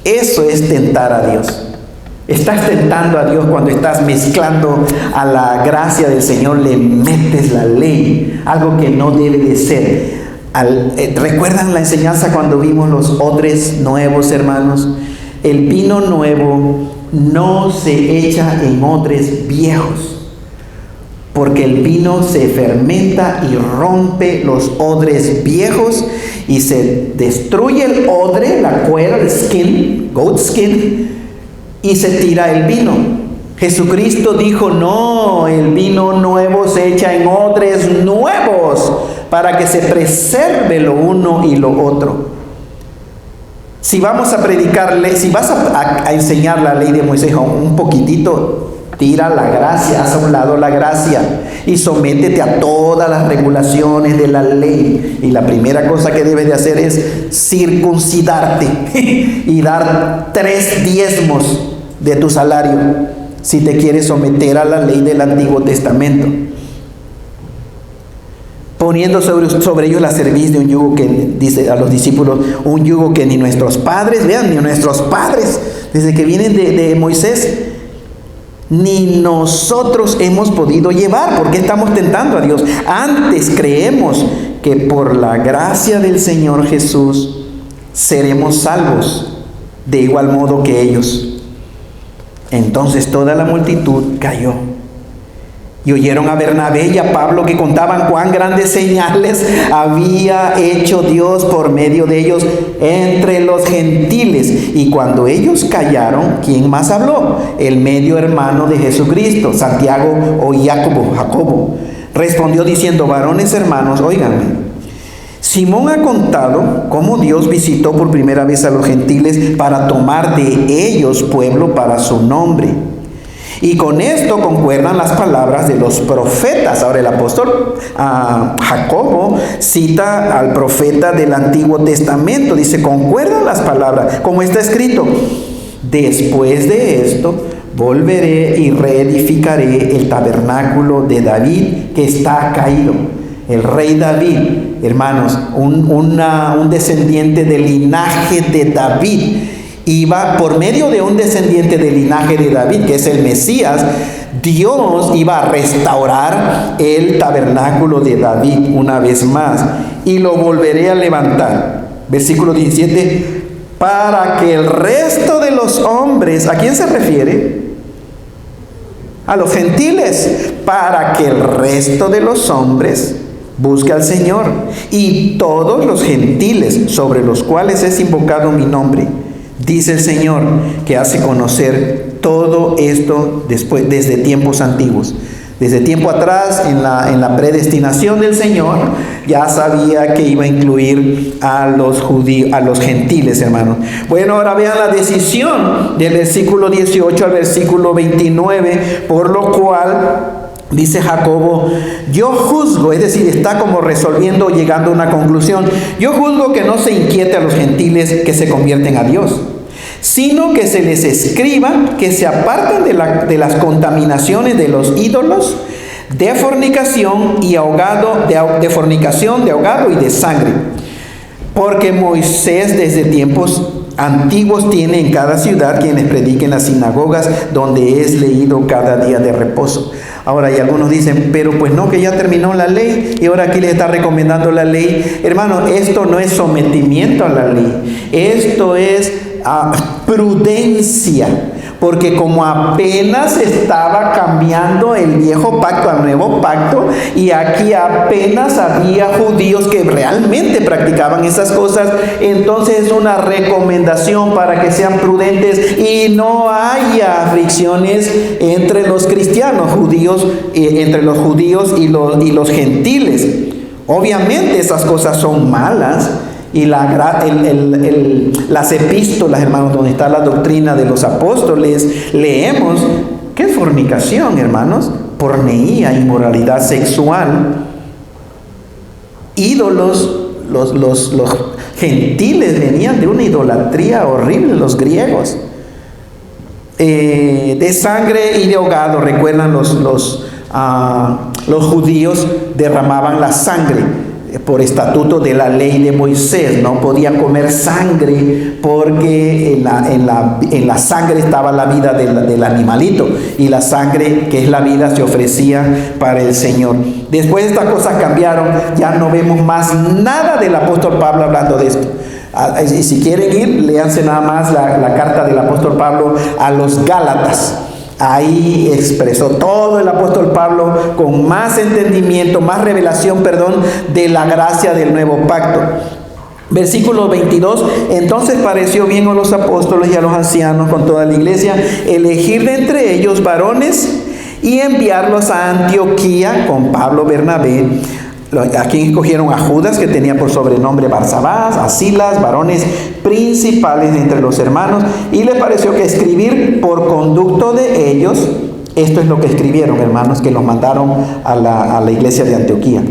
Eso es tentar a Dios. Estás tentando a Dios cuando estás mezclando a la gracia del Señor, le metes la ley, algo que no debe de ser. ¿Recuerdan la enseñanza cuando vimos los odres nuevos, hermanos? El vino nuevo no se echa en odres viejos, porque el vino se fermenta y rompe los odres viejos y se destruye el odre, la cuera, el skin, goat skin, y se tira el vino. Jesucristo dijo, no, el vino nuevo se echa en odres nuevos para que se preserve lo uno y lo otro. Si vamos a predicarle, si vas a enseñar la ley de Moisés un poquitito, tira la gracia, haz a un lado la gracia y sométete a todas las regulaciones de la ley. Y la primera cosa que debes de hacer es circuncidarte y dar 3 diezmos de tu salario si te quieres someter a la ley del Antiguo Testamento, poniendo sobre ellos la cerviz de un yugo que, dice a los discípulos, un yugo que ni nuestros padres, vean, ni nuestros padres, desde que vienen de Moisés, ni nosotros hemos podido llevar. ¿Por qué estamos tentando a Dios? Antes creemos que por la gracia del Señor Jesús seremos salvos de igual modo que ellos. Entonces toda la multitud cayó y oyeron a Bernabé y a Pablo que contaban cuán grandes señales había hecho Dios por medio de ellos entre los gentiles. Y cuando ellos callaron, ¿quién más habló? El medio hermano de Jesucristo, Santiago o Jacobo. Respondió diciendo, varones hermanos, óiganme. Simón ha contado cómo Dios visitó por primera vez a los gentiles para tomar de ellos pueblo para su nombre. Y con esto concuerdan las palabras de los profetas. Ahora el apóstol Jacobo cita al profeta del Antiguo Testamento. Dice, concuerdan las palabras, como está escrito. Después de esto, volveré y reedificaré el tabernáculo de David que está caído. El rey David, hermanos, un descendiente del linaje de David, iba por medio de un descendiente del linaje de David, que es el Mesías, Dios iba a restaurar el tabernáculo de David una vez más y lo volveré a levantar. Versículo 17, para que el resto de los hombres, ¿a quién se refiere? A los gentiles, para que el resto de los hombres busque al Señor, y todos los gentiles sobre los cuales es invocado mi nombre, dice el Señor, que hace conocer todo esto desde tiempos antiguos. Desde tiempo atrás, en la predestinación del Señor, ya sabía que iba a incluir a los judíos, a los gentiles, hermanos. Bueno, ahora vean la decisión del versículo 18 al versículo 29, por lo cual dice Jacobo, yo juzgo, es decir, está como resolviendo, llegando a una conclusión. Yo juzgo que no se inquiete a los gentiles que se convierten a Dios, sino que se les escriba que se aparten de las contaminaciones de los ídolos, de fornicación y ahogado, de fornicación, de ahogado y de sangre. Porque Moisés desde tiempos antiguos tiene en cada ciudad quienes prediquen las sinagogas donde es leído cada día de reposo. Ahora, y algunos dicen, pero pues no, que ya terminó la ley y ahora aquí les está recomendando la ley. Hermano, esto no es sometimiento a la ley, esto es prudencia, porque como apenas estaba cambiando el viejo pacto al nuevo pacto, y aquí apenas había judíos que realmente practicaban esas cosas, entonces es una recomendación para que sean prudentes y no haya fricciones entre los cristianos judíos, entre los judíos y los gentiles. Obviamente esas cosas son malas. Y las epístolas, hermanos, donde está la doctrina de los apóstoles, leemos, ¿qué es fornicación, hermanos? Porneía, inmoralidad sexual, ídolos. Los gentiles venían de una idolatría horrible, los griegos, de sangre y de ahogado. Recuerdan, los judíos derramaban la sangre. por estatuto de la ley de Moisés, no podía comer sangre porque en la sangre estaba la vida del animalito, y la sangre, que es la vida, se ofrecía para el Señor. Después estas cosas cambiaron, ya no vemos más nada del apóstol Pablo hablando de esto. Y si quieren ir, léanse nada más la carta del apóstol Pablo a los Gálatas. Ahí expresó todo el apóstol Pablo con más entendimiento, más revelación, de la gracia del nuevo pacto. Versículo 22, entonces pareció bien a los apóstoles y a los ancianos con toda la iglesia elegir de entre ellos varones y enviarlos a Antioquía con Pablo, Bernabé. Aquí escogieron a Judas, que tenía por sobrenombre Barsabás, a Silas, varones principales entre los hermanos, y les pareció que escribir por conducto de ellos, esto es lo que escribieron, hermanos, que los mandaron a la iglesia de Antioquía.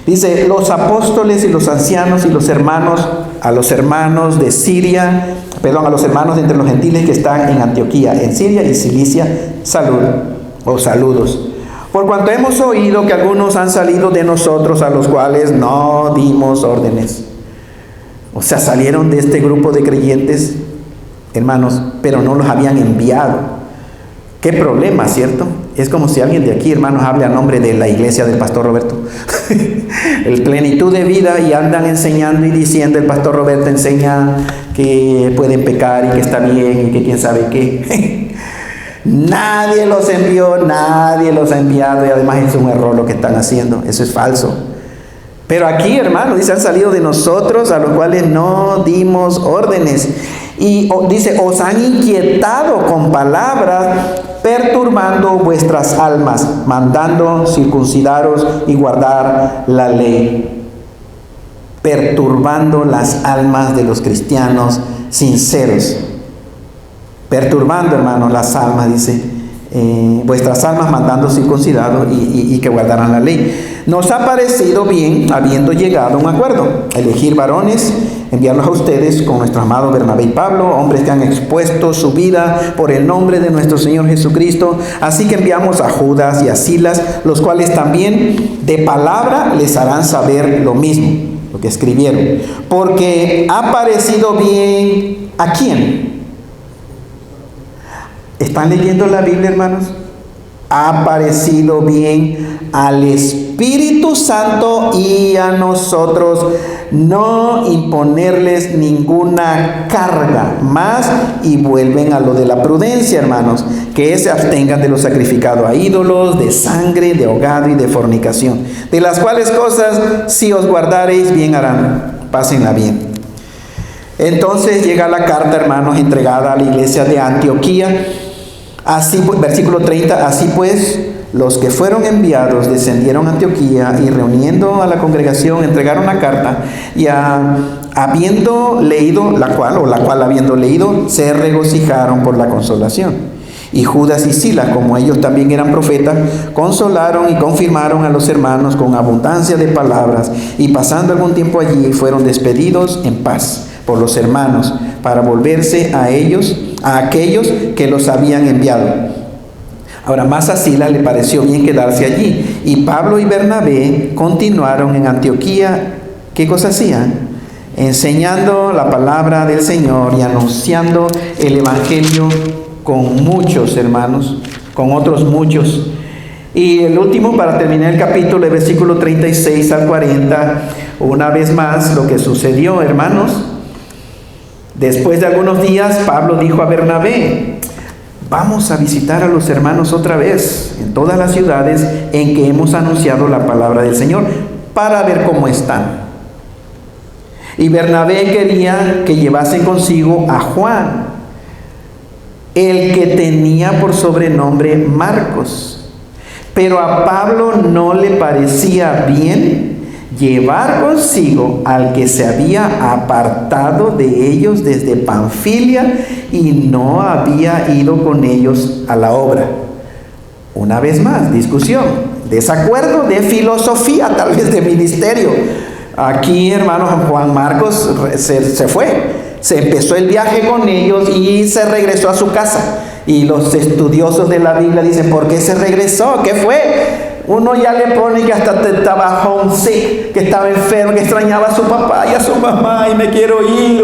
Dice, los apóstoles y los ancianos y los hermanos, a los hermanos de Siria, a los hermanos de entre los gentiles que están en Antioquía, en Siria y Cilicia, saludos. Por cuanto hemos oído que algunos han salido de nosotros, a los cuales no dimos órdenes. O sea, salieron de este grupo de creyentes, hermanos, pero no los habían enviado. Qué problema, ¿cierto? Es como si alguien de aquí, hermanos, hable a nombre de la iglesia del pastor Roberto. El plenitud de vida, y andan enseñando y diciendo, el pastor Roberto enseña que pueden pecar y que está bien y que quién sabe qué. Nadie los envió, nadie los ha enviado, y además es un error lo que están haciendo, eso es falso. Pero aquí, hermanos, dice, han salido de nosotros, a los cuales no dimos órdenes. Y dice, os han inquietado con palabras, perturbando vuestras almas, mandando circuncidaros y guardar la ley. Perturbando las almas de los cristianos sinceros. Perturbando, hermanos, las almas, dice, vuestras almas, mandando circuncidados y que guardaran la ley. Nos ha parecido bien, habiendo llegado a un acuerdo, elegir varones, enviarlos a ustedes con nuestro amado Bernabé y Pablo, hombres que han expuesto su vida por el nombre de nuestro Señor Jesucristo. Así que enviamos a Judas y a Silas, los cuales también de palabra les harán saber lo mismo, lo que escribieron. Porque ha parecido bien, ¿a quién? ¿Están leyendo la Biblia, hermanos? Ha parecido bien al Espíritu Santo y a nosotros no imponerles ninguna carga más, y vuelven a lo de la prudencia, hermanos, que se abstengan de lo sacrificado a ídolos, de sangre, de ahogado y de fornicación, de las cuales cosas, si os guardareis, bien harán. Pásenla bien. Entonces llega la carta, hermanos, entregada a la iglesia de Antioquía. Así, versículo 30, así pues, los que fueron enviados descendieron a Antioquía, y reuniendo a la congregación entregaron la carta, y habiendo leído la cual habiendo leído, se regocijaron por la consolación. Y Judas y Silas, como ellos también eran profetas, consolaron y confirmaron a los hermanos con abundancia de palabras, y pasando algún tiempo allí, fueron despedidos en paz por los hermanos, para volverse a aquellos que los habían enviado. Ahora, más a Silas le pareció bien quedarse allí, y Pablo y Bernabé continuaron en Antioquía. ¿Qué cosa hacían? Enseñando la palabra del Señor y anunciando el evangelio con muchos hermanos, con otros muchos. Y el último, para terminar el capítulo, el versículo 36 al 40, una vez más lo que sucedió, hermanos. Después de algunos días, Pablo dijo a Bernabé, vamos a visitar a los hermanos otra vez en todas las ciudades en que hemos anunciado la palabra del Señor, para ver cómo están. Y Bernabé quería que llevasen consigo a Juan, el que tenía por sobrenombre Marcos. Pero a Pablo no le parecía bien llevar consigo al que se había apartado de ellos desde Panfilia y no había ido con ellos a la obra. Una vez más, discusión, desacuerdo de filosofía, tal vez de ministerio. Aquí, hermanos, Juan Marcos se fue. Se empezó el viaje con ellos y se regresó a su casa. Y los estudiosos de la Biblia dicen, ¿por qué se regresó? ¿Qué fue? Uno ya le pone que hasta estaba homesick, que estaba enfermo, que extrañaba a su papá y a su mamá y me quiero ir.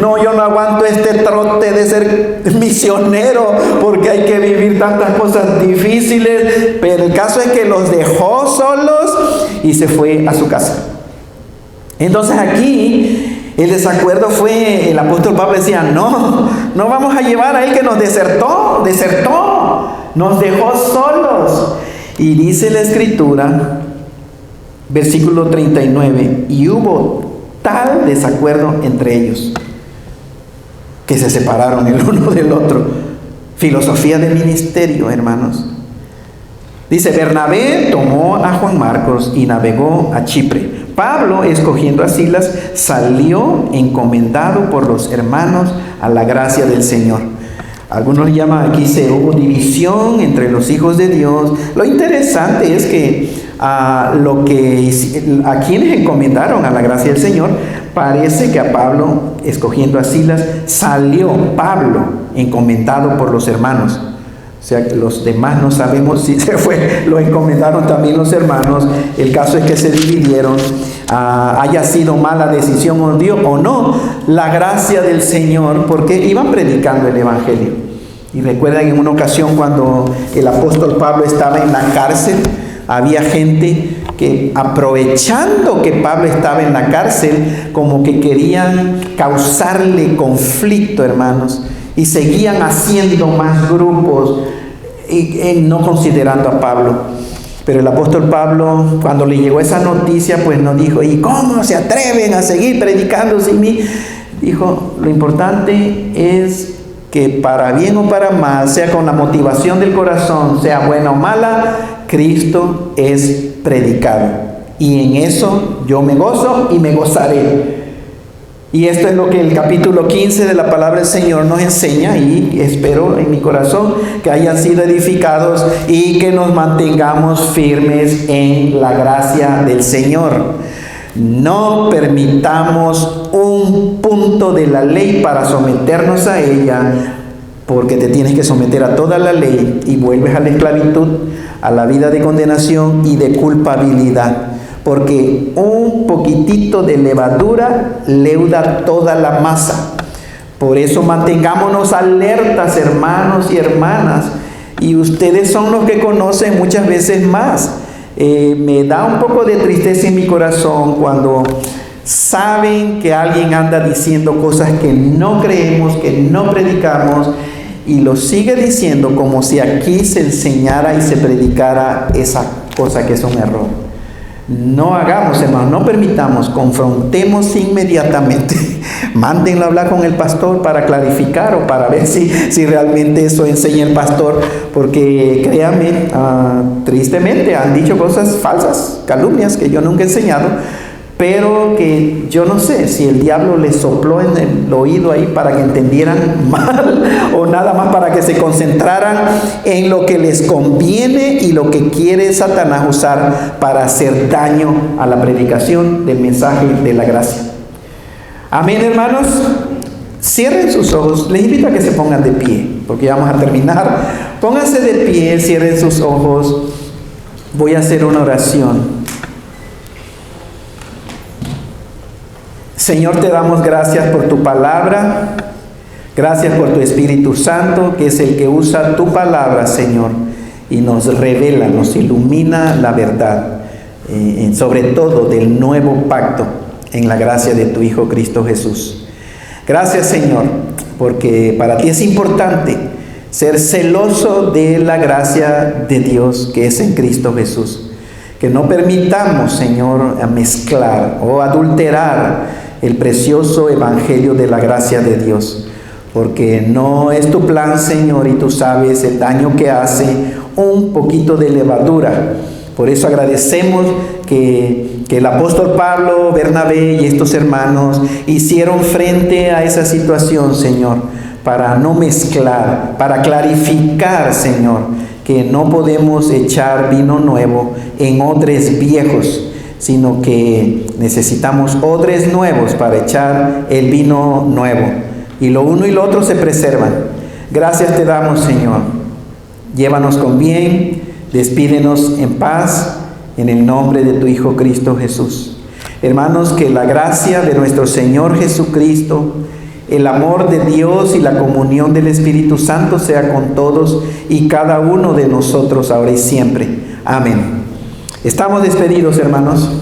No, yo no aguanto este trote de ser misionero porque hay que vivir tantas cosas difíciles. Pero el caso es que los dejó solos y se fue a su casa. Entonces aquí el desacuerdo fue, el apóstol Pablo decía, no vamos a llevar a él que nos desertó, nos dejó solos. Y dice la escritura, versículo 39, y hubo tal desacuerdo entre ellos, que se separaron el uno del otro. Filosofía de ministerio, hermanos. Dice, Bernabé tomó a Juan Marcos y navegó a Chipre. Pablo, escogiendo a Silas, salió encomendado por los hermanos a la gracia del Señor. Algunos llaman, aquí hubo división entre los hijos de Dios. Lo interesante es que a quienes encomendaron a la gracia del Señor, parece que a Pablo, escogiendo a Silas, salió Pablo encomendado por los hermanos. O sea, los demás no sabemos si se fue, lo encomendaron también los hermanos. El caso es que se dividieron, haya sido mala decisión o no, la gracia del Señor, porque iban predicando el Evangelio. Y recuerdan en una ocasión cuando el apóstol Pablo estaba en la cárcel, había gente que, aprovechando que Pablo estaba en la cárcel, como que querían causarle conflicto, hermanos, y seguían haciendo más grupos, no considerando a Pablo. Pero el apóstol Pablo, cuando le llegó esa noticia, pues no dijo, ¿y cómo se atreven a seguir predicando sin mí? Dijo, lo importante es que para bien o para mal, sea con la motivación del corazón, sea buena o mala, Cristo es predicado. Y en eso yo me gozo y me gozaré. Y esto es lo que el capítulo 15 de la palabra del Señor nos enseña, y espero en mi corazón que hayan sido edificados y que nos mantengamos firmes en la gracia del Señor. No permitamos un punto de la ley para someternos a ella, porque te tienes que someter a toda la ley y vuelves a la esclavitud, a la vida de condenación y de culpabilidad. Porque un poquitito de levadura leuda toda la masa. Por eso mantengámonos alertas, hermanos y hermanas. Y ustedes son los que conocen muchas veces más. Me da un poco de tristeza en mi corazón cuando saben que alguien anda diciendo cosas que no creemos, que no predicamos, y lo sigue diciendo como si aquí se enseñara y se predicara esa cosa que es un error. No hagamos, hermanos, no permitamos, confrontemos inmediatamente. Mándenlo a hablar con el pastor para clarificar o para ver si realmente eso enseña el pastor, porque créanme, tristemente han dicho cosas falsas, calumnias que yo nunca he enseñado, pero que yo no sé si el diablo les sopló en el oído ahí para que entendieran mal, o nada más para que se concentraran en lo que les conviene y lo que quiere Satanás usar para hacer daño a la predicación del mensaje de la gracia. Amén, hermanos. Cierren sus ojos. Les invito a que se pongan de pie, porque ya vamos a terminar. Pónganse de pie, cierren sus ojos. Voy a hacer una oración. Señor, te damos gracias por tu palabra, gracias por tu Espíritu Santo, que es el que usa tu palabra, Señor, y nos revela, nos ilumina la verdad, sobre todo del nuevo pacto en la gracia de tu Hijo Cristo Jesús. Gracias, Señor, porque para ti es importante ser celoso de la gracia de Dios que es en Cristo Jesús. Que no permitamos, Señor, mezclar o adulterar el precioso evangelio de la gracia de Dios, porque no es tu plan, Señor, y tú sabes el daño que hace un poquito de levadura. Por eso agradecemos que el apóstol Pablo, Bernabé y estos hermanos hicieron frente a esa situación, Señor, para no mezclar, para clarificar, Señor, que no podemos echar vino nuevo en odres viejos, sino que necesitamos odres nuevos para echar el vino nuevo. Y lo uno y lo otro se preservan. Gracias te damos, Señor. Llévanos con bien. Despídenos en paz en el nombre de tu Hijo Cristo Jesús. Hermanos, que la gracia de nuestro Señor Jesucristo, el amor de Dios y la comunión del Espíritu Santo sea con todos y cada uno de nosotros ahora y siempre. Amén. Estamos despedidos, hermanos.